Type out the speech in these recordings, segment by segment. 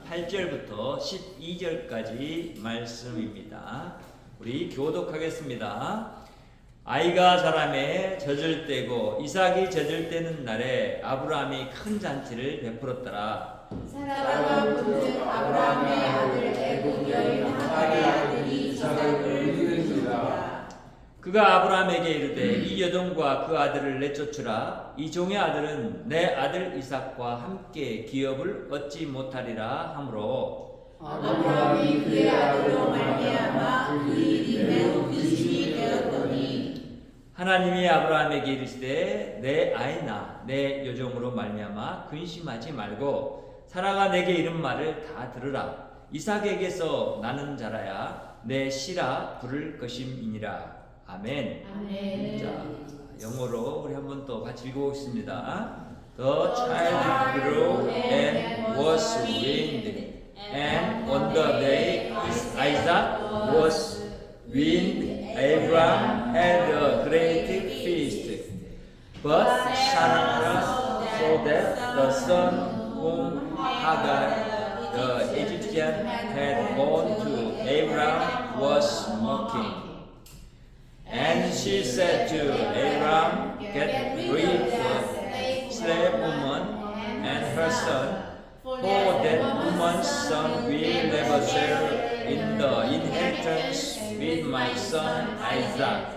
8절부터 12절까지 말씀입니다. 우리 교독하겠습니다. 아이가 자라매 젖을 떼고 이삭이 젖을 떼는 날에 아브라함이 큰 잔치를 베풀었더라. 사라가 본즉 아브라함의 아들 애굽 여인 하갈의 아들이 이삭을 이르니라. 그가 아브라함에게 이르되 이 여종과 그 아들을 내쫓으라. 이 종의 아들은 내 아들 이삭과 함께 기업을 얻지 못하리라 하므로 아브라함이 그의 아들로 말미암아 그 일이 매우 근심이 되었더니 하나님이 아브라함에게 이르시되 내 아이나 내 여종으로 말미암아 근심하지 말고 사라가 내게 이른 말을 다 들으라. 이삭에게서 나는 자라야 내 씨라 부를 것임이니라. 아멘. 아멘. 자, 영어로 우리 한번 또 같이 읽어보겠습니다. The child grew and was weaned, and on the day Isaac was weaned, Abraham had a great feast. But Sarah saw that the son whom Hagar the Egyptian had born to Abraham was mocking. And she said to Abraham, get rid of the slave woman and her son, for that woman's son will never share in the inheritance with my son Isaac.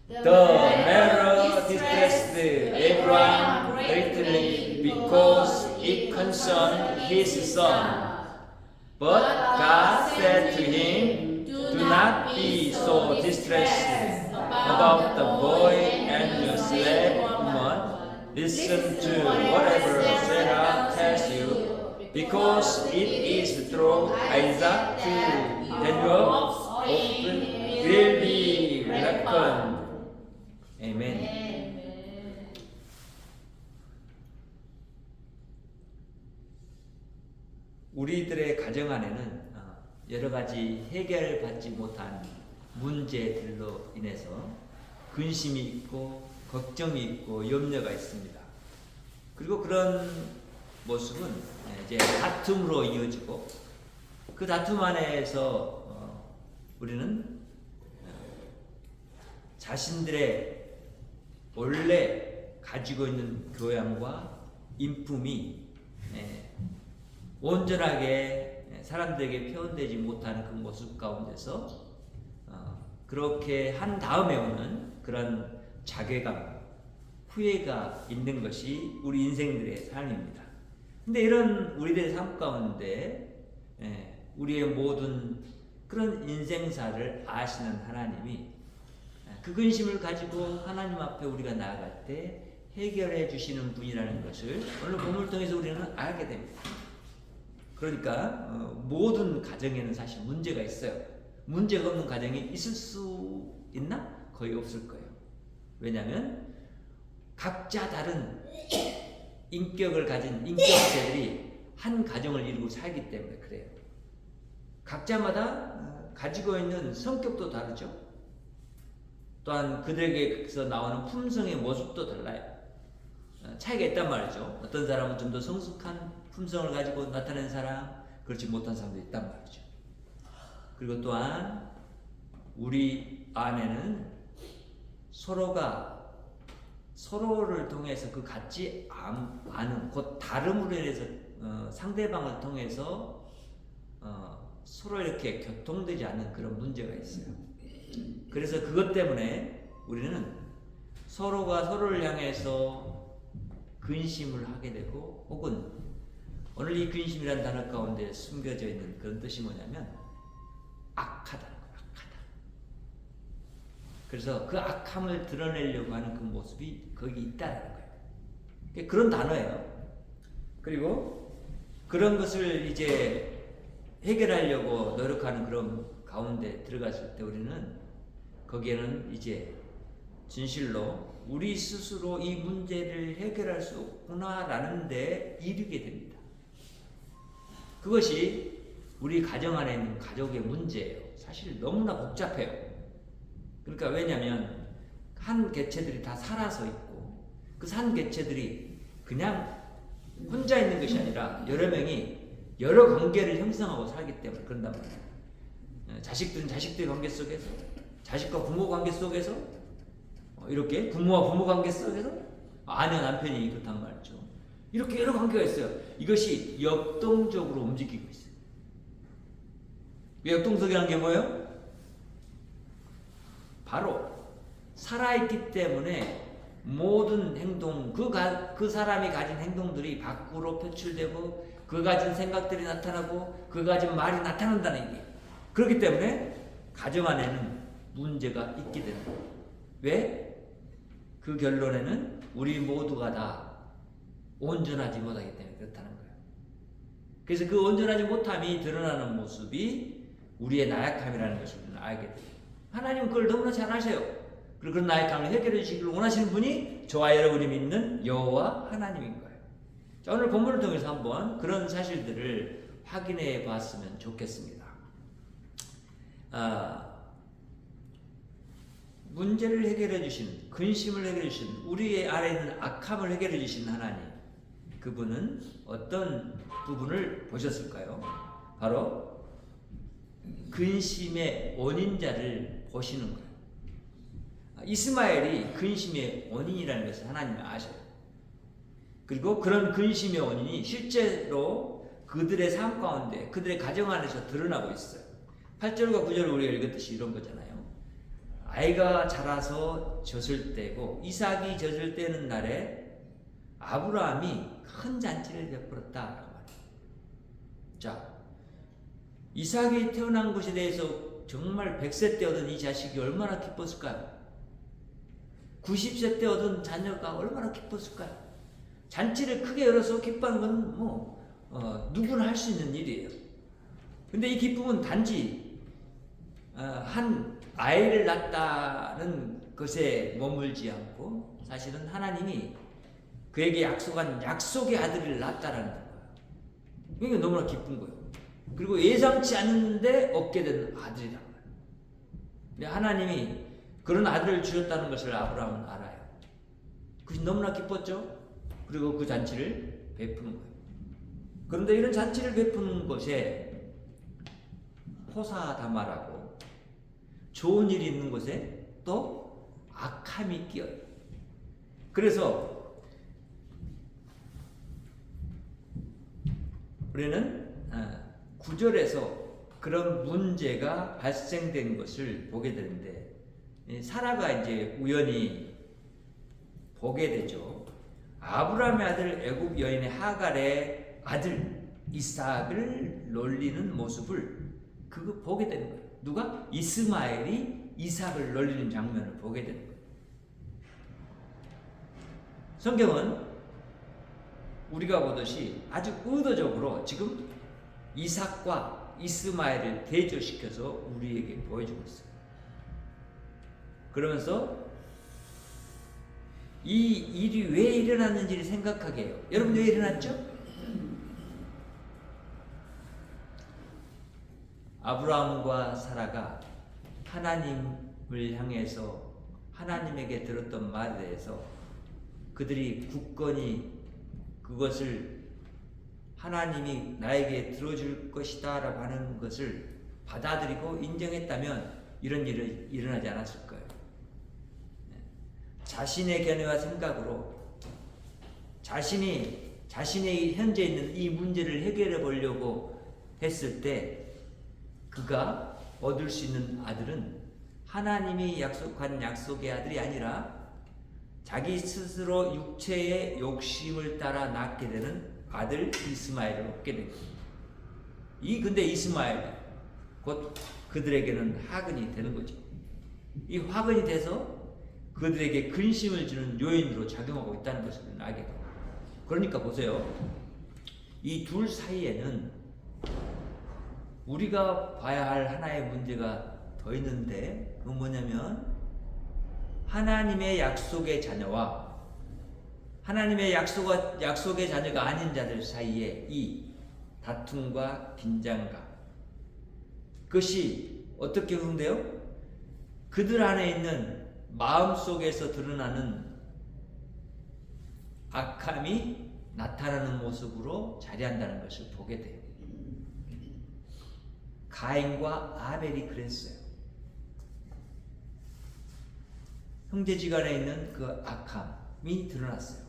The matter distressed Abraham greatly because it concerned his son. But God said to him, do not be so distressed about the boy and the slave woman. Listen to whatever Sarah tells you, because it is through Isaac that your offspring will be reckoned. Amen. 우리들의 가정 안에는 여러 가지 해결받지 못한 문제들로 인해서 근심이 있고 걱정이 있고 염려가 있습니다. 그리고 그런 모습은 이제 다툼으로 이어지고 그 다툼 안에서 우리는 자신들의 원래 가지고 있는 교양과 인품이 온전하게 사람들에게 표현되지 못하는 그 모습 가운데서 그렇게 한 다음에 오는 그런 자괴감, 후회가 있는 것이 우리 인생들의 삶입니다. 근데 이런 우리들의 삶 가운데 우리의 모든 그런 인생사를 아시는 하나님이 그 근심을 가지고 하나님 앞에 우리가 나아갈 때 해결해 주시는 분이라는 것을 오늘 본문을 통해서 우리는 알게 됩니다. 그러니까 모든 가정에는 사실 문제가 있어요. 문제가 없는 가정이 있을 수 있나? 거의 없을 거예요. 왜냐하면 각자 다른 인격을 가진 인격체들이 한 가정을 이루고 살기 때문에 그래요. 각자마다 가지고 있는 성격도 다르죠. 또한 그들에게서 나오는 품성의 모습도 달라요. 차이가 있단 말이죠. 어떤 사람은 좀 더 성숙한 품성을 가지고 나타낸 사람, 그렇지 못한 사람도 있단 말이죠. 그리고 또한 우리 안에는 서로가 서로를 통해서 그 같지 않은 곧 다름으로 인해서 상대방을 통해서 서로 이렇게 교통되지 않는 그런 문제가 있어요. 그래서 그것 때문에 우리는 서로가 서로를 향해서 근심을 하게 되고 혹은 오늘 이 근심이라는 단어 가운데 숨겨져 있는 그런 뜻이 뭐냐면 악하다는 거예요. 악하다. 그래서 그 악함을 드러내려고 하는 그 모습이 거기 있다는 거예요. 그런 단어예요. 그리고 그런 것을 이제 해결하려고 노력하는 그런 가운데 들어갔을 때 우리는 거기에는 이제 진실로 우리 스스로 이 문제를 해결할 수 없구나라는 데 이르게 됩니다. 그것이 우리 가정 안에 있는 가족의 문제예요. 사실 너무나 복잡해요. 그러니까 왜냐하면 한 개체들이 다 살아서 있고 그 한 개체들이 그냥 혼자 있는 것이 아니라 여러 명이 여러 관계를 형성하고 살기 때문에 그런단 말이에요. 자식들은 자식들 관계 속에서, 자식과 부모 관계 속에서, 이렇게 부모와 부모 관계 속에서, 아내 남편이 그렇단 말이죠. 이렇게 여러 관계가 있어요. 이것이 역동적으로 움직이고 있어요. 역동적이라는 게 뭐예요? 바로 살아있기 때문에 모든 행동, 그 사람이 가진 행동들이 밖으로 표출되고 그 가진 생각들이 나타나고 그 가진 말이 나타난다는 얘기예요. 그렇기 때문에 가정 안에는 문제가 있게 되는 거예요. 왜? 그 결론에는 우리 모두가 다 온전하지 못하기 때문에 그렇다는 거예요. 그래서 그 온전하지 못함이 드러나는 모습이 우리의 나약함이라는 것을 알게 돼요. 하나님은 그걸 너무나 잘 아셔요. 그리고 그런 나약함을 해결해 주시기를 원하시는 분이 저와 여러분이 믿는 여호와 하나님인 거예요. 자, 오늘 본문을 통해서 한번 그런 사실들을 확인해 봤으면 좋겠습니다. 문제를 해결해 주신, 근심을 해결해 주신, 우리의 안에 있는 악함을 해결해 주신 하나님, 그분은 어떤 부분을 보셨을까요? 바로 근심의 원인자를 보시는 거예요. 이스마엘이 근심의 원인이라는 것을 하나님이 아셔요. 그리고 그런 근심의 원인이 실제로 그들의 삶 가운데, 그들의 가정 안에서 드러나고 있어요. 8절과 9절을 우리가 읽었듯이 이런 거잖아요. 아이가 자라서 젖을 때고 이삭이 젖을 때는 날에 아브라함이 큰 잔치를 베풀었다라고 말해요. 자, 이삭이 태어난 것에 대해서 정말 100세 때 얻은 이 자식이 얼마나 기뻤을까요? 90세 때 얻은 자녀가 얼마나 기뻤을까요? 잔치를 크게 열어서 기뻐하는 건 누구나 할 수 있는 일이에요. 근데 이 기쁨은 단지 한 아이를 낳았다는 것에 머물지 않고 사실은 하나님이 그에게 약속한 약속의 아들을 낳았다라는 거예요. 그러니까 너무나 기쁜 거예요. 그리고 예상치 않는데 얻게 된 아들이란 거예요. 근데 하나님이 그런 아들을 주셨다는 것을 아브라함은 알아요. 그것이 너무나 기뻤죠. 그리고 그 잔치를 베푸는 거예요. 그런데 이런 잔치를 베푸는 것에 호사다마라고 좋은 일이 있는 곳에 또 악함이 끼어요. 그래서 우리는 9절에서 그런 문제가 발생된 것을 보게 되는데, 사라가 이제 우연히 보게 되죠. 아브라함의 아들 애굽 여인의 하갈의 아들 이삭을 놀리는 모습을 그거 보게 되는 거예요. 누가? 이스마엘이 이삭을 놀리는 장면을 보게 되는 거예요. 성경은 우리가 보듯이 아주 의도적으로 지금 이삭과 이스마엘을 대조시켜서 우리에게 보여주고 있어요. 그러면서 이 일이 왜 일어났는지를 생각하게 해요. 여러분 왜 일어났죠? 아브라함과 사라가 하나님을 향해서 하나님에게 들었던 말에 대해서 그들이 굳건히 그것을 하나님이 나에게 들어줄 것이다 라고 하는 것을 받아들이고 인정했다면 이런 일은 일어나지 않았을 거예요. 자신의 견해와 생각으로 자신의 현재 있는 이 문제를 해결해 보려고 했을 때 그가 얻을 수 있는 아들은 하나님이 약속한 약속의 아들이 아니라 자기 스스로 육체의 욕심을 따라 낳게 되는 아들 이스마엘을 얻게 됩니다. 근데 이스마엘 곧 그들에게는 화근이 되는 거죠. 이 화근이 돼서 그들에게 근심을 주는 요인으로 작용하고 있다는 것을 알게 됩니다. 그러니까 보세요. 이 둘 사이에는 우리가 봐야 할 하나의 문제가 더 있는데, 그건 뭐냐면 하나님의 약속의 자녀와 하나님의 약속의 자녀가 아닌 자들 사이에 이 다툼과 긴장감, 그것이 어떻게 흐른대요? 그들 안에 있는 마음속에서 드러나는 악함이 나타나는 모습으로 자리한다는 것을 보게 돼요. 가인과 아벨이 그랬어요. 형제지간에 있는 그 악함이 드러났어요.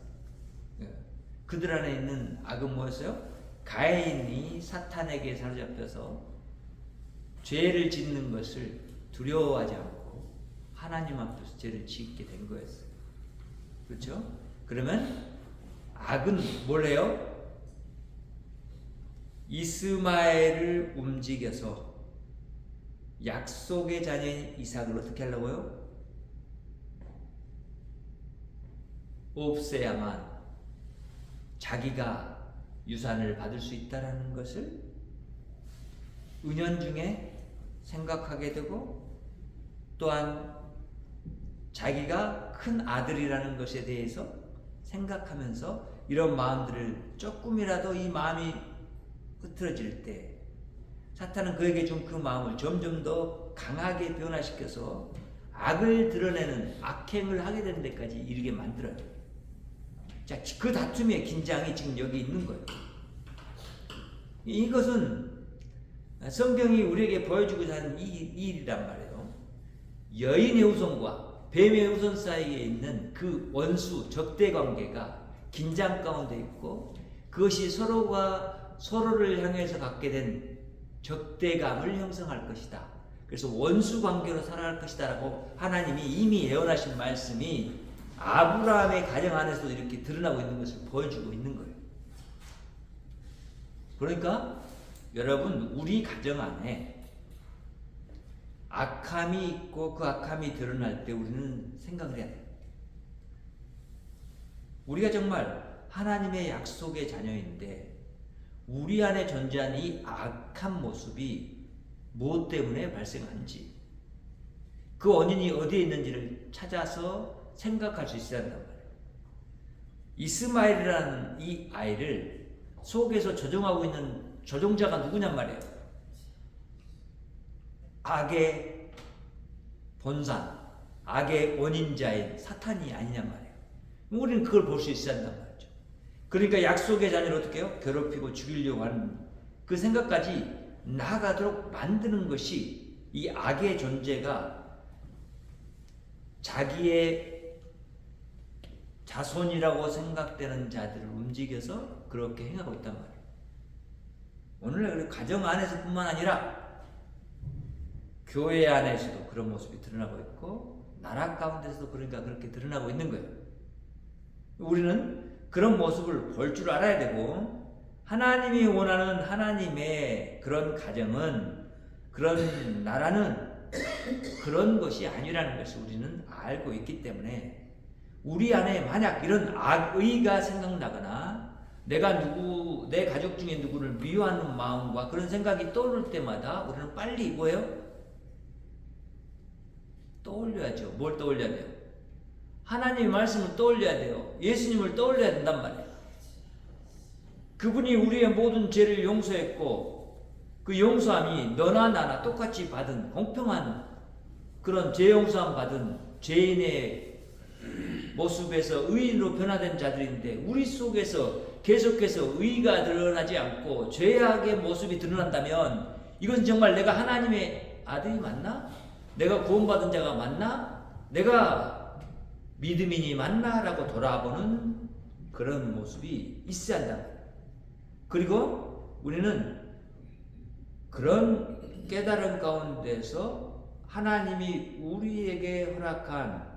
그들 안에 있는 악은 뭐였어요? 가인이 사탄에게 사로잡혀서 죄를 짓는 것을 두려워하지 않고 하나님 앞에서 죄를 짓게 된 거였어요. 그렇죠? 그러면 악은 뭐래요? 이스마엘을 움직여서 약속의 자녀인 이삭을 어떻게 하려고요? 없애야만 자기가 유산을 받을 수 있다라는 것을 은연중에 생각하게 되고, 또한 자기가 큰 아들이라는 것에 대해서 생각하면서 이런 마음들을 조금이라도 이 마음이 흐트러질 때 사탄은 그에게 준 그 마음을 점점 더 강하게 변화시켜서 악을 드러내는 악행을 하게 되는 데까지 이르게 만들어요. 자, 그 다툼의 긴장이 지금 여기 있는 거예요. 이것은 성경이 우리에게 보여주고자 하는 이 일이란 말이에요. 여인의 후손과 뱀의 후손 사이에 있는 그 원수, 적대 관계가 긴장 가운데 있고, 그것이 서로가 서로를 향해서 갖게 된 적대감을 형성할 것이다. 그래서 원수 관계로 살아갈 것이다 라고 하나님이 이미 예언하신 말씀이 아브라함의 가정 안에서도 이렇게 드러나고 있는 것을 보여주고 있는 거예요. 그러니까 여러분, 우리 가정 안에 악함이 있고 그 악함이 드러날 때 우리는 생각을 해야 돼요. 우리가 정말 하나님의 약속의 자녀인데 우리 안에 존재하는 이 악한 모습이 무엇 때문에 발생하는지, 그 원인이 어디에 있는지를 찾아서 생각할 수 있어야 한단 말이에요. 이스마엘이라는 이 아이를 속에서 조종하고 있는 조종자가 누구냔 말이에요. 악의 본산, 악의 원인자인 사탄이 아니냔 말이에요. 우리는 그걸 볼 수 있어야 한단 말이죠. 그러니까 약속의 자녀를 어떻게 해요? 괴롭히고 죽이려고 하는 그 생각까지 나아가도록 만드는 것이 이 악의 존재가 자기의 자손이라고 생각되는 자들을 움직여서 그렇게 행하고 있단 말이에요. 오늘날 가정 안에서뿐만 아니라 교회 안에서도 그런 모습이 드러나고 있고 나라 가운데서도 그러니까 그렇게 드러나고 있는 거예요. 우리는 그런 모습을 볼 줄 알아야 되고, 하나님이 원하는 하나님의 그런 가정은, 그런 나라는 그런 것이 아니라는 것을 우리는 알고 있기 때문에 우리 안에 만약 이런 악의가 생각나거나 내가 내 가족 중에 누구를 미워하는 마음과 그런 생각이 떠오를 때마다 우리는 빨리 뭐예요? 떠올려야죠. 뭘 떠올려야 돼요? 하나님의 말씀을 떠올려야 돼요. 예수님을 떠올려야 된단 말이에요. 그분이 우리의 모든 죄를 용서했고 그 용서함이 너나 나나 똑같이 받은 공평한 그런 죄 용서함 받은 죄인의 모습에서 의인으로 변화된 자들인데, 우리 속에서 계속해서 의가 드러나지 않고 죄악의 모습이 드러난다면 이것은 정말 내가 하나님의 아들이 맞나? 내가 구원받은 자가 맞나? 내가 믿음인이 맞나? 라고 돌아보는 그런 모습이 있어야 한다. 그리고 우리는 그런 깨달음 가운데서 하나님이 우리에게 허락한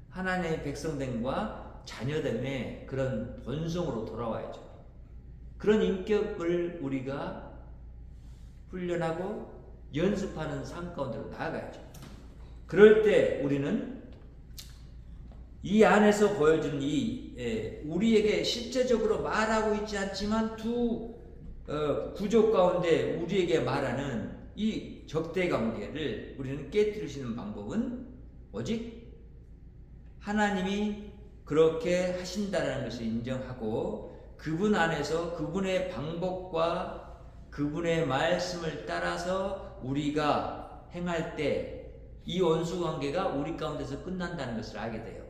하나님의 백성됨과 자녀됨의 그런 본성으로 돌아와야죠. 그런 인격을 우리가 훈련하고 연습하는 삶 가운데로 나아가야죠. 그럴 때 우리는 이 안에서 보여준 우리에게 실제적으로 말하고 있지 않지만 두 구조 가운데 우리에게 말하는 이 적대 관계를 우리는 깨뜨릴 수 있는 방법은 오직 하나님이 그렇게 하신다는 것을 인정하고 그분 안에서 그분의 방법과 그분의 말씀을 따라서 우리가 행할 때 이 원수관계가 우리 가운데서 끝난다는 것을 알게 돼요.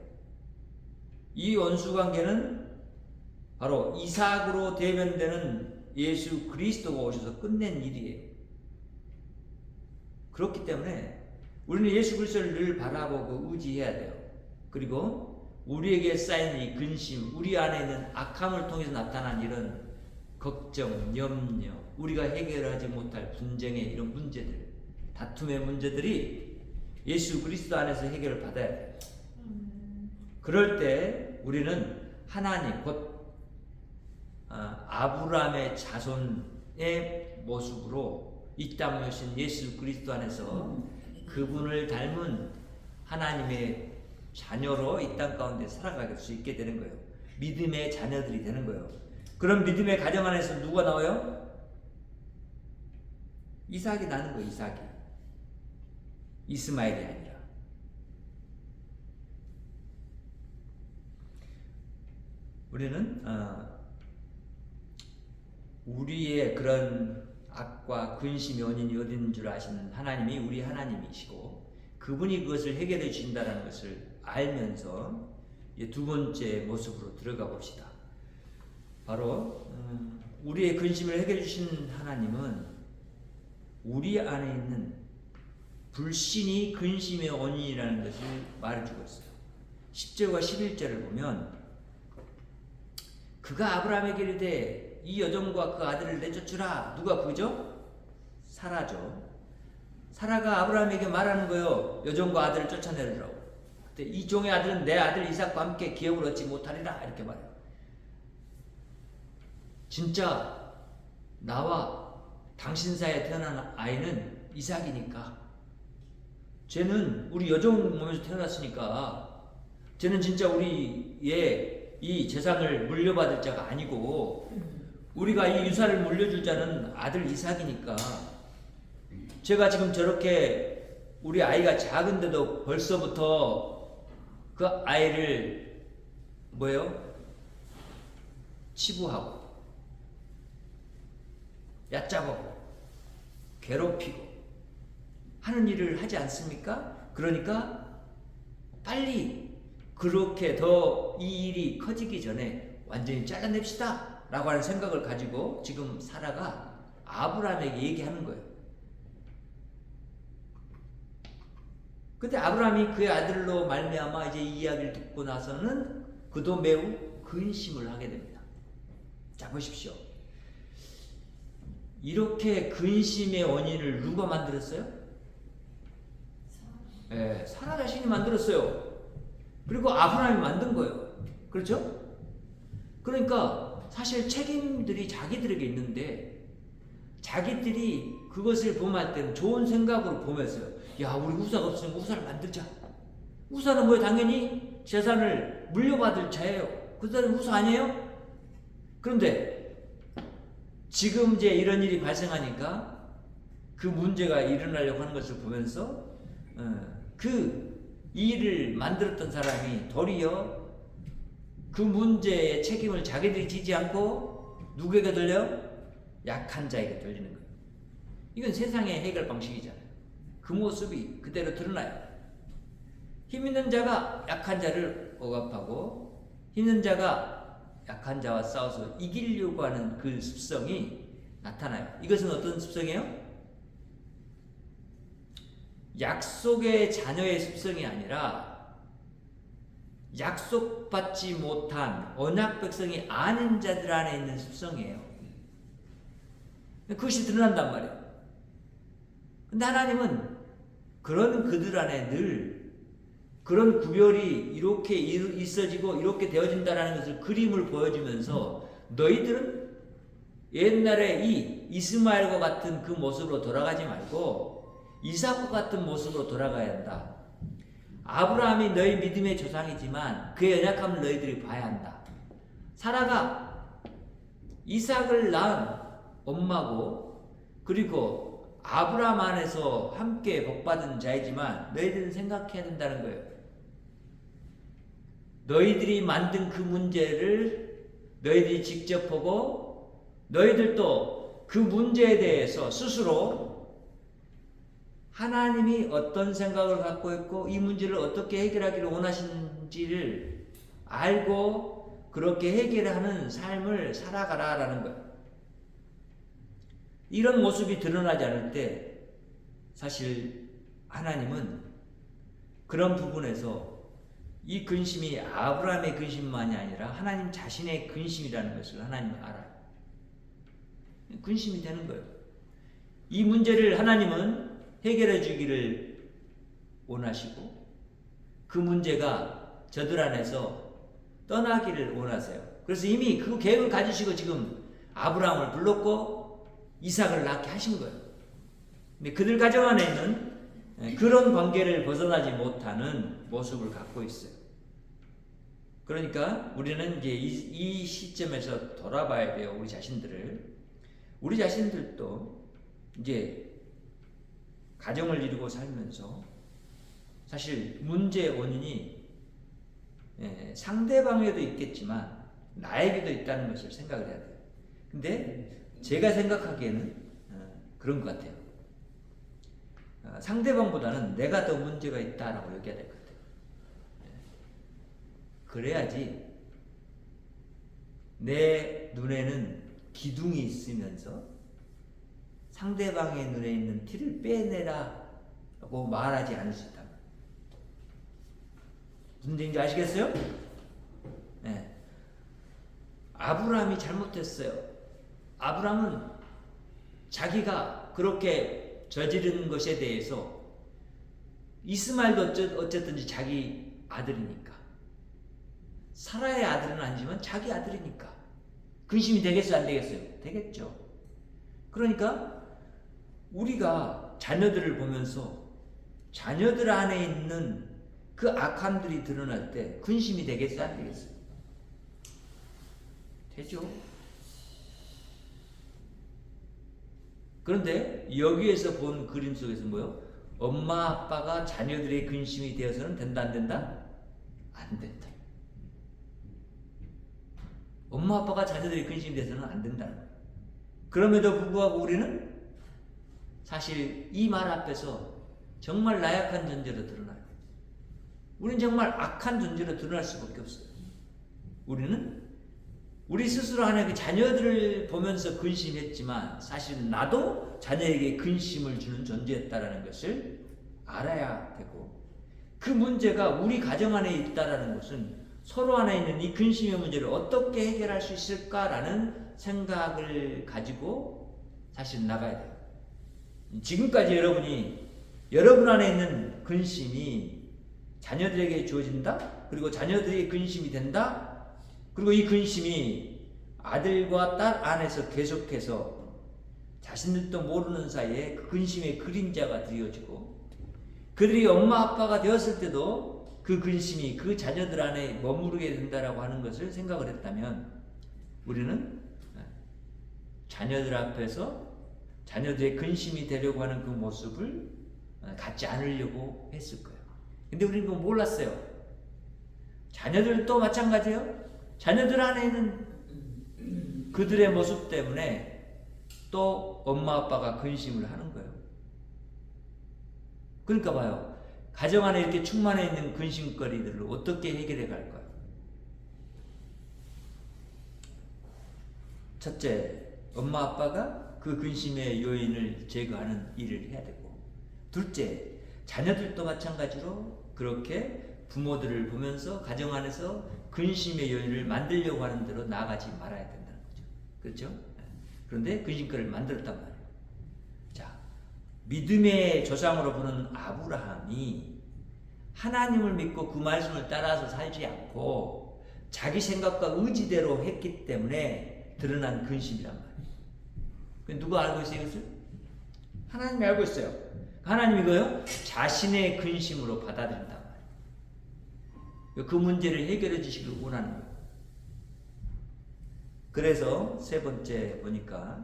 이 원수관계는 바로 이삭으로 대변되는 예수 그리스도가 오셔서 끝낸 일이에요. 그렇기 때문에 우리는 예수 그리스도를 늘 바라보고 의지해야 돼요. 그리고 우리에게 쌓인 이 근심, 우리 안에 있는 악함을 통해서 나타난 이런 걱정, 염려, 우리가 해결하지 못할 분쟁의 이런 문제들, 다툼의 문제들이 예수 그리스도 안에서 해결을 받아야 돼요. 그럴 때 우리는 하나님 곧 아브라함의 자손의 모습으로 이 땅에 오신 예수 그리스도 안에서 그분을 닮은 하나님의 자녀로 이 땅 가운데 살아갈 수 있게 되는 거예요. 믿음의 자녀들이 되는 거예요. 그런 믿음의 가정 안에서 누가 나와요? 이삭이 나는 거예요. 이삭이. 이스마엘이 아니라. 우리는 우리의 그런 악과 근심의 원인이 어디 있는 줄 아시는 하나님이 우리 하나님이시고 그분이 그것을 해결해 주신다는 것을 알면서 이제 두 번째 모습으로 들어가 봅시다. 바로 우리의 근심을 해결해 주신 하나님은 우리 안에 있는 불신이 근심의 원인이라는 것을 말해주고 있어요. 10절과 11절을 보면 그가 아브라함에게 이르되 이 여종과 그 아들을 내쫓으라. 누가 그죠? 사라죠. 사라가 아브라함에게 말하는 거예요. 여종과 아들을 쫓아내라고. 그때 이 종의 아들은 내 아들 이삭과 함께 기업을 얻지 못하리라. 이렇게 말해요. 진짜 나와 당신 사이에 태어난 아이는 이삭이니까 쟤는 우리 여종 몸에서 태어났으니까 쟤는 진짜 우리의 이 재산을 물려받을 자가 아니고 우리가 이 유산을 물려줄 자는 아들 이삭이니까 제가 지금 저렇게 우리 아이가 작은데도 벌써부터 그 아이를 뭐예요? 치부하고 얕잡고 괴롭히고 하는 일을 하지 않습니까? 그러니까 빨리 그렇게 더 이 일이 커지기 전에 완전히 잘라냅시다 라고 하는 생각을 가지고 지금 사라가 아브라함에게 얘기하는 거예요. 근데 아브라함이 그의 아들로 말미암아 이제 이 이야기를 듣고 나서는 그도 매우 근심을 하게 됩니다. 자 보십시오. 이렇게 근심의 원인을 누가 만들었어요? 네, 사라 자신이 만들었어요. 그리고 아브라함이 만든 거예요. 그렇죠? 그러니까 사실 책임들이 자기들에게 있는데 자기들이 그것을 범할 때는 좋은 생각으로 보면서요. 야, 우리 우사가 없으니까 우사를 만들자. 우사는 뭐예요? 당연히 재산을 물려받을 자예요. 그 사람은 우사 아니에요? 그런데 지금 이제 이런 일이 발생하니까 그 문제가 일어나려고 하는 것을 보면서 그 일을 만들었던 사람이 도리어 그 문제의 책임을 자기들이 지지 않고 누구에게 돌려요? 약한 자에게 돌리는 거예요. 이건 세상의 해결 방식이잖아요. 그 모습이 그대로 드러나요. 힘 있는 자가 약한 자를 억압하고 힘든 자가 약한 자와 싸워서 이기려고 하는 그 습성이 나타나요. 이것은 어떤 습성이에요? 약속의 자녀의 습성이 아니라 약속받지 못한 언약 백성이 아닌 자들 안에 있는 습성이에요. 그것이 드러난단 말이에요. 근데 하나님은 그런 그들 안에 늘 그런 구별이 이렇게 있어지고 이렇게 되어진다는 것을 그림을 보여주면서 너희들은 옛날에 이 이스마엘과 같은 그 모습으로 돌아가지 말고 이삭과 같은 모습으로 돌아가야 한다. 아브라함이 너희 믿음의 조상이지만 그의 연약함을 너희들이 봐야 한다. 사라가 이삭을 낳은 엄마고 그리고 아브라함 안에서 함께 복받은 자이지만 너희들은 생각해야 된다는 거예요. 너희들이 만든 그 문제를 너희들이 직접 보고 너희들도 그 문제에 대해서 스스로 하나님이 어떤 생각을 갖고 있고 이 문제를 어떻게 해결하기를 원하시는지를 알고 그렇게 해결하는 삶을 살아가라라는 거예요. 이런 모습이 드러나지 않을 때 사실 하나님은 그런 부분에서 이 근심이 아브라함의 근심만이 아니라 하나님 자신의 근심이라는 것을 하나님은 알아요. 근심이 되는 거예요. 이 문제를 하나님은 해결해 주기를 원하시고 그 문제가 저들 안에서 떠나기를 원하세요. 그래서 이미 그 계획을 가지시고 지금 아브라함을 불렀고 이삭을 낳게 하신 거예요. 근데 그들 가정 안에 있는 그런 관계를 벗어나지 못하는 모습을 갖고 있어요. 그러니까 우리는 이제 이 시점에서 돌아봐야 돼요. 우리 자신들도 이제 가정을 이루고 살면서 사실 문제의 원인이 상대방에도 있겠지만 나에게도 있다는 것을 생각을 해야 돼요. 근데 제가 생각하기에는 그런 것 같아요. 상대방보다는 내가 더 문제가 있다라고 여겨야 될 것 같아요. 그래야지 내 눈에는 기둥이 있으면서 상대방의 눈에 있는 티를 빼내라고 말하지 않을 수 있다. 무슨 얘기인지 아시겠어요? 네. 아브라함이 잘못했어요. 아브라함은 자기가 그렇게 저지른 것에 대해서 이스마엘도 어쨌든지 자기 아들이니까 사라의 아들은 아니지만 자기 아들이니까 근심이 되겠어요? 안 되겠어요? 되겠죠. 그러니까 우리가 자녀들을 보면서 자녀들 안에 있는 그 악함들이 드러날 때 근심이 되겠어요? 안 되겠어요? 되죠. 그런데 여기에서 본 그림 속에서 뭐요? 엄마 아빠가 자녀들의 근심이 되어서는 된다 안 된다? 안 된다. 엄마 아빠가 자녀들의 근심이 되어서는 안 된다는 거예요. 그럼에도 불구하고 우리는 사실 이 말 앞에서 정말 나약한 존재로 드러나요. 우리는 정말 악한 존재로 드러날 수밖에 없어요. 우리는 우리 스스로 안에 그 자녀들을 보면서 근심했지만 사실 나도 자녀에게 근심을 주는 존재였다라는 것을 알아야 되고 그 문제가 우리 가정 안에 있다라는 것은 서로 안에 있는 이 근심의 문제를 어떻게 해결할 수 있을까라는 생각을 가지고 사실 나가야 돼요. 지금까지 여러분 안에 있는 근심이 자녀들에게 주어진다? 그리고 자녀들이 근심이 된다? 그리고 이 근심이 아들과 딸 안에서 계속해서 자신들도 모르는 사이에 그 근심의 그림자가 되어지고 그들이 엄마 아빠가 되었을 때도 그 근심이 그 자녀들 안에 머무르게 된다라고 하는 것을 생각을 했다면 우리는 자녀들 앞에서 자녀들의 근심이 되려고 하는 그 모습을 갖지 않으려고 했을 거예요. 근데 우리는 그거 몰랐어요. 자녀들도 마찬가지예요. 자녀들 안에 있는 그들의 모습 때문에 또 엄마 아빠가 근심을 하는 거예요. 그러니까 봐요. 가정 안에 이렇게 충만해 있는 근심거리들을 어떻게 해결해 갈까요? 첫째, 엄마 아빠가 그 근심의 요인을 제거하는 일을 해야 되고, 둘째, 자녀들도 마찬가지로 그렇게 부모들을 보면서 가정 안에서 근심의 요인을 만들려고 하는 대로 나아가지 말아야 된다는 거죠. 그렇죠? 그런데 근심거리를 만들었단 말이에요. 자, 믿음의 조상으로 보는 아브라함이 하나님을 믿고 그 말씀을 따라서 살지 않고 자기 생각과 의지대로 했기 때문에 드러난 근심이란 말이에요. 누가 알고 있어요, 이것을? 하나님이 알고 있어요. 하나님이 이거요? 자신의 근심으로 받아들인단 말이에요. 그 문제를 해결해 주시길 원하는 거예요. 그래서 세 번째 보니까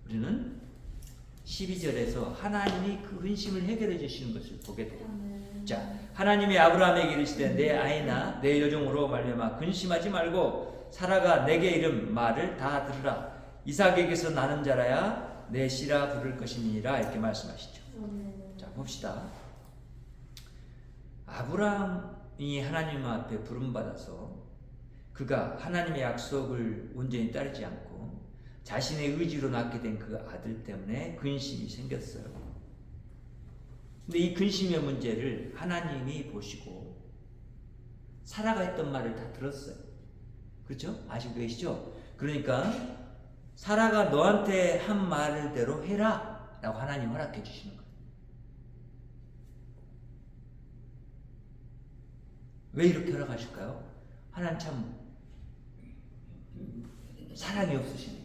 우리는 12절에서 하나님이 그 근심을 해결해 주시는 것을 보게 돼요. 자, 하나님이 아브라함에게 이르시되 내 아이나 내 여종으로 말미암아 근심하지 말고 사라가 내게 이른 말을 다 들으라. 이삭에게서 나는 자라야 내 씨라 부를 것이니라 이렇게 말씀하시죠. 자, 봅시다. 아브라함이 하나님 앞에 부름받아서 그가 하나님의 약속을 온전히 따르지 않고 자신의 의지로 낳게 된 그 아들 때문에 근심이 생겼어요. 근데 이 근심의 문제를 하나님이 보시고 사라가 했던 말을 다 들었어요. 그렇죠? 아시고 계시죠? 그러니까 사라가 너한테 한 말대로 해라 라고 하나님 허락해 주시는 거예요. 왜 이렇게 허락하실까요? 하나님 참 사랑이 없으시네.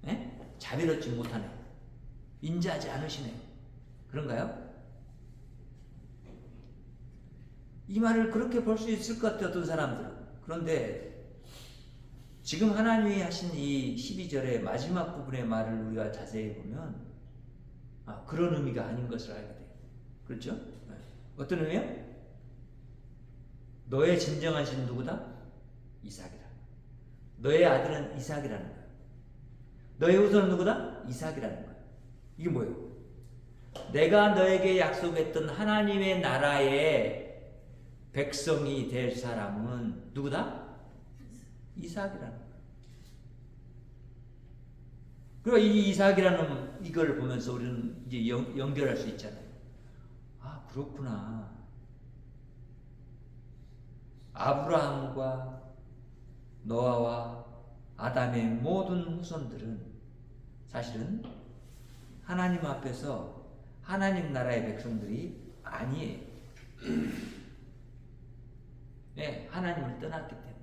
에? 자비롭지 못하네. 인자하지 않으시네. 그런가요? 이 말을 그렇게 볼 수 있을 것 같아요, 어떤 사람들은. 그런데 지금 하나님이 하신 이 12절의 마지막 부분의 말을 우리가 자세히 보면 그런 의미가 아닌 것을 알게 돼요. 그렇죠? 네. 어떤 의미요? 너의 진정한 신은 누구다? 이삭이다. 너의 아들은 이삭이라는 거예요. 너의 후손은 누구다? 이삭이라는 거예요. 이게 뭐예요? 내가 너에게 약속했던 하나님의 나라의 백성이 될 사람은 누구다? 이삭이라는 거예요. 그리고 이 이삭이라는 이걸 보면서 우리는 이제 연결할 수 있잖아요. 아, 그렇구나. 아브라함과 노아와 아담의 모든 후손들은 사실은 하나님 앞에서 하나님 나라의 백성들이 아니에요. 네, 하나님을 떠났기 때문에.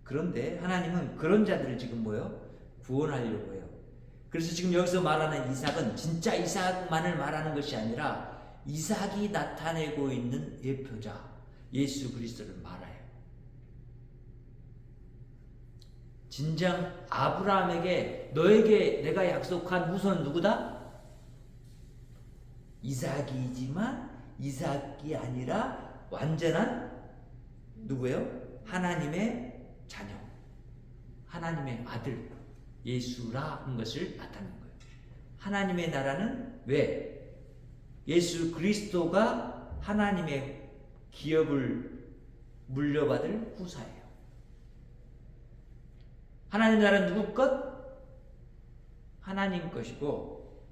그런데 하나님은 그런 자들을 지금 뭐요? 구원하려고 해요. 그래서 지금 여기서 말하는 이삭은 진짜 이삭만을 말하는 것이 아니라 이삭이 나타내고 있는 예표자 예수 그리스도를 말해요. 진정 아브라함에게 너에게 내가 약속한 후손은 누구다? 이삭이지만 이삭이 아니라 완전한 누구예요? 하나님의 자녀, 하나님의 아들 예수라는 것을 나타낸 거예요. 하나님의 나라는 왜? 예수 그리스도가 하나님의 기업을 물려받을 후사예요. 하나님 나라는 누구 것? 하나님 것이고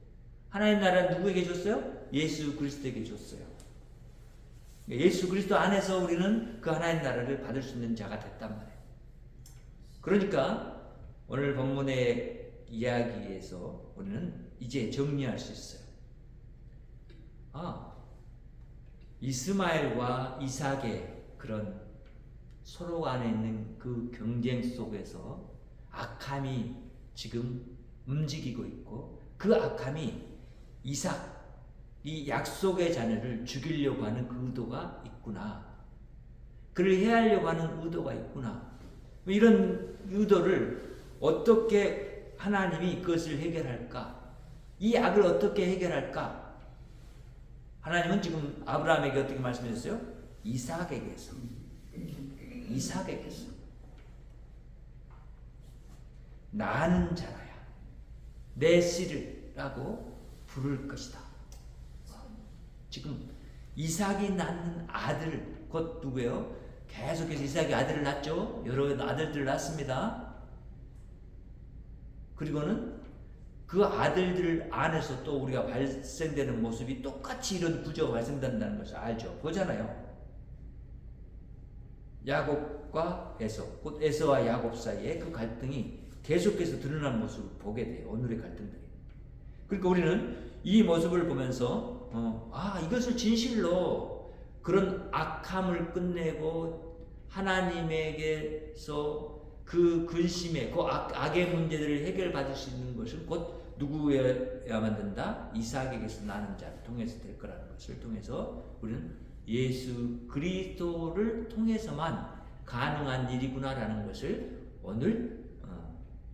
하나님 나라는 누구에게 줬어요? 예수 그리스도에게 줬어요. 예수 그리스도 안에서 우리는 그 하나님 나라를 받을 수 있는 자가 됐단 말이에요. 그러니까 오늘 본문의 이야기에서 우리는 이제 정리할 수 있어요. 이스마엘과 이삭의 그런 서로 안에 있는 그 경쟁 속에서 악함이 지금 움직이고 있고 그 악함이 이삭, 이 약속의 자녀를 죽이려고 하는 그 의도가 있구나. 그를 해하려고 하는 의도가 있구나. 이런 의도를 어떻게 하나님이 그것을 해결할까? 이 악을 어떻게 해결할까? 하나님은 지금 아브라함에게 어떻게 말씀하셨어요? 이삭에게서. 나는 자라야 내 씨를라고 부를 것이다. 지금 이삭이 낳는 아들 곧 누구예요? 계속해서 이삭이 아들을 낳죠. 여러 아들들을 낳습니다. 그리고는 그 아들들 안에서 또 우리가 발생되는 모습이 똑같이 이런 구조가 발생된다는 것을 알죠. 보잖아요. 야곱과 에서, 곧 에서와 야곱 사이에 그 갈등이 계속해서 드러나는 모습을 보게 돼요. 오늘의 갈등들이. 그러니까 우리는 이 모습을 보면서 이것을 진실로 그런 악함을 끝내고 하나님에게서 그 근심의 그 악의 문제들을 해결받을 수 있는 것은 곧 누구여야만 된다? 이삭에게서 나는 자를 통해서 될 거라는 것을 통해서 우리는 예수 그리스도를 통해서만 가능한 일이구나라는 것을 오늘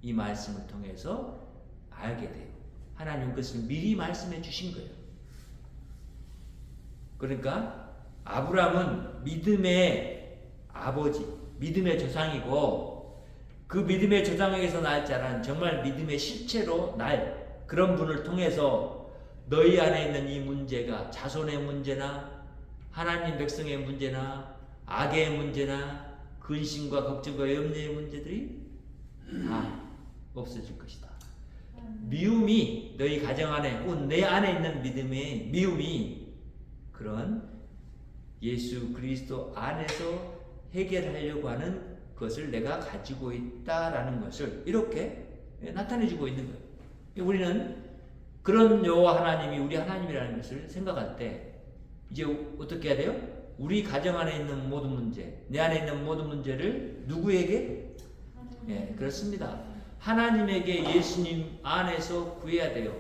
이 말씀을 통해서 알게 돼요. 하나님 그것을 미리 말씀해 주신 거예요. 그러니까 아브라함은 믿음의 아버지, 믿음의 조상이고 그 믿음의 조상에게서 날 자란 정말 믿음의 실체로 날 그런 분을 통해서 너희 안에 있는 이 문제가 자손의 문제나 하나님 백성의 문제나 악의 문제나 근심과 걱정과 염려의 문제들이 다 없어질 것이다. 미움이 너희 가정 안에 혹은 내 안에 있는 믿음의 미움이 그런 예수 그리스도 안에서 해결하려고 하는 것을 내가 가지고 있다라는 것을 이렇게 나타내주고 있는 거예요. 우리는 그런 여호와 하나님이 우리 하나님이라는 것을 생각할 때 이제 어떻게 해야 돼요? 우리 가정 안에 있는 모든 문제, 내 안에 있는 모든 문제를 누구에게? 예, 그렇습니다. 하나님에게 예수님 안에서 구해야 돼요.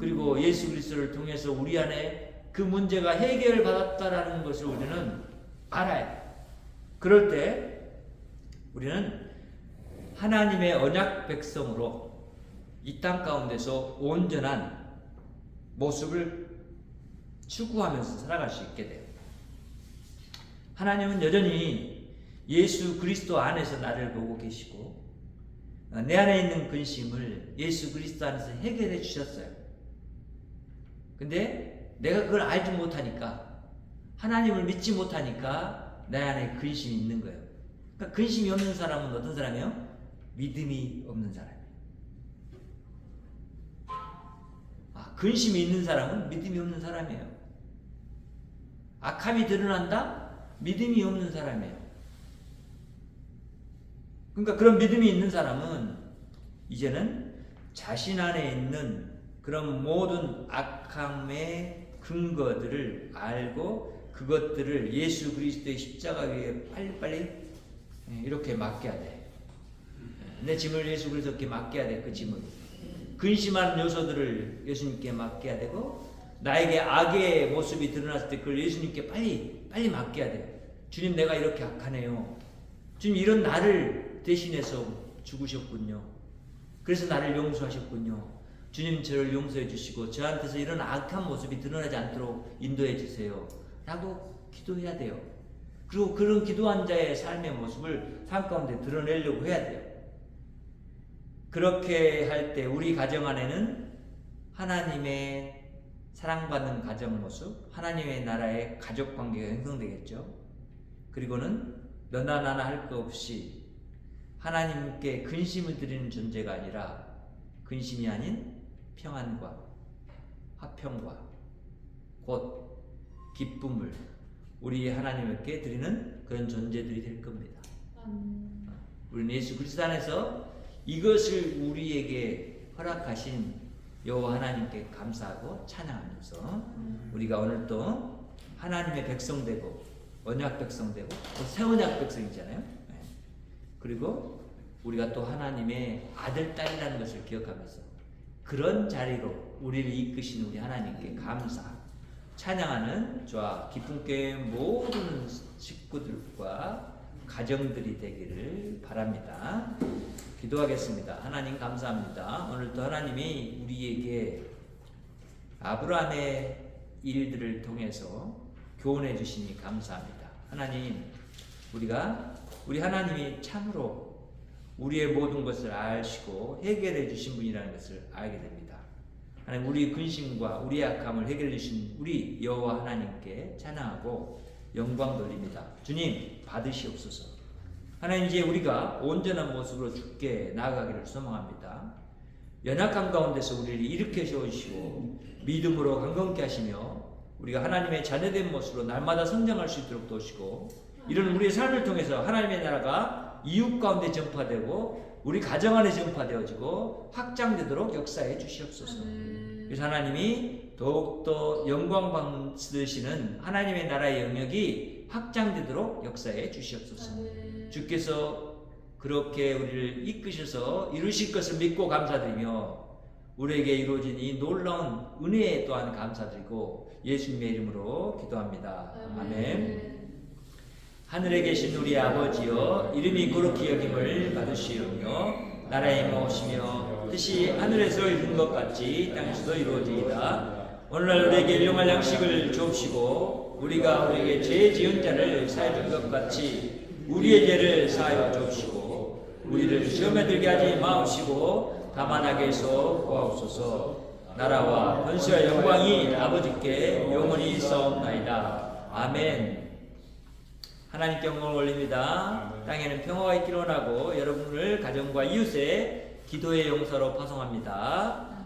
그리고 예수 그리스도를 통해서 우리 안에 그 문제가 해결받았다라는 것을 우리는 알아요. 그럴 때 우리는 하나님의 언약 백성으로 이 땅 가운데서 온전한 모습을 추구하면서 살아갈 수 있게 돼요. 하나님은 여전히 예수 그리스도 안에서 나를 보고 계시고 내 안에 있는 근심을 예수 그리스도 안에서 해결해 주셨어요. 근데 내가 그걸 알지 못하니까, 하나님을 믿지 못하니까 내 안에 근심이 있는 거예요. 그러니까 근심이 없는 사람은 어떤 사람이에요? 믿음이 없는 사람이에요. 근심이 있는 사람은 믿음이 없는 사람이에요. 악함이 드러난다? 믿음이 없는 사람이에요. 그러니까 그런 믿음이 있는 사람은 이제는 자신 안에 있는 그런 모든 악함의 근거들을 알고 그것들을 예수 그리스도의 십자가 위에 빨리빨리 이렇게 맡겨야 돼. 내 짐을 예수 그리스도께 맡겨야 돼. 그 짐을. 근심하는 요소들을 예수님께 맡겨야 되고, 나에게 악의 모습이 드러났을 때 그걸 예수님께 빨리 맡겨야 돼. 주님, 내가 이렇게 악하네요. 주님, 이런 나를 대신해서 죽으셨군요. 그래서 나를 용서하셨군요. 주님, 저를 용서해 주시고 저한테서 이런 악한 모습이 드러나지 않도록 인도해 주세요. 라고 기도해야 돼요. 그리고 그런 기도한 자의 삶의 모습을 삶 가운데 드러내려고 해야 돼요. 그렇게 할 때 우리 가정 안에는 하나님의 사랑받는 가정 모습, 하나님의 나라의 가족 관계가 형성되겠죠. 그리고는 너나 나나 할 것 없이 하나님께 근심을 드리는 존재가 아니라 근심이 아닌 평안과 화평과 곧 기쁨을 우리 하나님께 드리는 그런 존재들이 될 겁니다. 우리는 예수 그리스도 안에서 이것을 우리에게 허락하신 여호와 하나님께 감사하고 찬양하면서 우리가 오늘 또 하나님의 백성 되고 언약 백성 되고 또 새 언약 백성이잖아요. 그리고 우리가 또 하나님의 아들 딸이라는 것을 기억하면서 그런 자리로 우리를 이끄신 우리 하나님께 감사 찬양하는 저와 기쁨교회 모든 식구들과 가정들이 되기를 바랍니다. 기도하겠습니다. 하나님 감사합니다. 오늘도 하나님이 우리에게 아브라함의 일들을 통해서 교훈해 주시니 감사합니다. 하나님, 우리 하나님이 참으로 우리의 모든 것을 아시고 해결해 주신 분이라는 것을 알게 됩니다. 하나님, 우리 근심과 우리의 악함을 해결해 주신 우리 여호와 하나님께 찬양하고 영광 돌립니다. 주님, 받으시옵소서. 하나님, 이제 우리가 온전한 모습으로 주께 나아가기를 소망합니다. 연약함 가운데서 우리를 일으켜 세우시고 믿음으로 강건케 하시며 우리가 하나님의 자녀된 모습으로 날마다 성장할 수 있도록 도우시고, 이런 우리의 삶을 통해서 하나님의 나라가 이웃 가운데 전파되고 우리 가정 안에 전파되어지고 확장되도록 역사해 주시옵소서. 그래서 하나님이 더욱더 영광 받으시는 하나님의 나라의 영역이 확장되도록 역사해 주시옵소서. 주께서 그렇게 우리를 이끄셔서 이루실 것을 믿고 감사드리며 우리에게 이루어진 이 놀라운 은혜에 또한 감사드리고 예수님의 이름으로 기도합니다. 아멘. 하늘에 계신 우리 아버지여, 이름이 거룩히 여김을 받으시오며 나라의 임하오시며 뜻이 하늘에서 이룬 것 같이 땅에서도 이루어지이다. 오늘날 우리에게 일용할 양식을 주옵시고 우리가 우리에게 죄 지은 자를 사해 준 것 같이 우리의 죄를 사하여 주옵시고 우리를 시험에 들게 하지 마옵시고 다만 악에서 구하옵소서. 나라와 권세와 영광이 아버지께 영원히 있사옵나이다. 아멘. 하나님께 영광을 올립니다. 땅에는 평화가 있기를 원하고 여러분을 가정과 이웃에 기도의 용서로 파송합니다.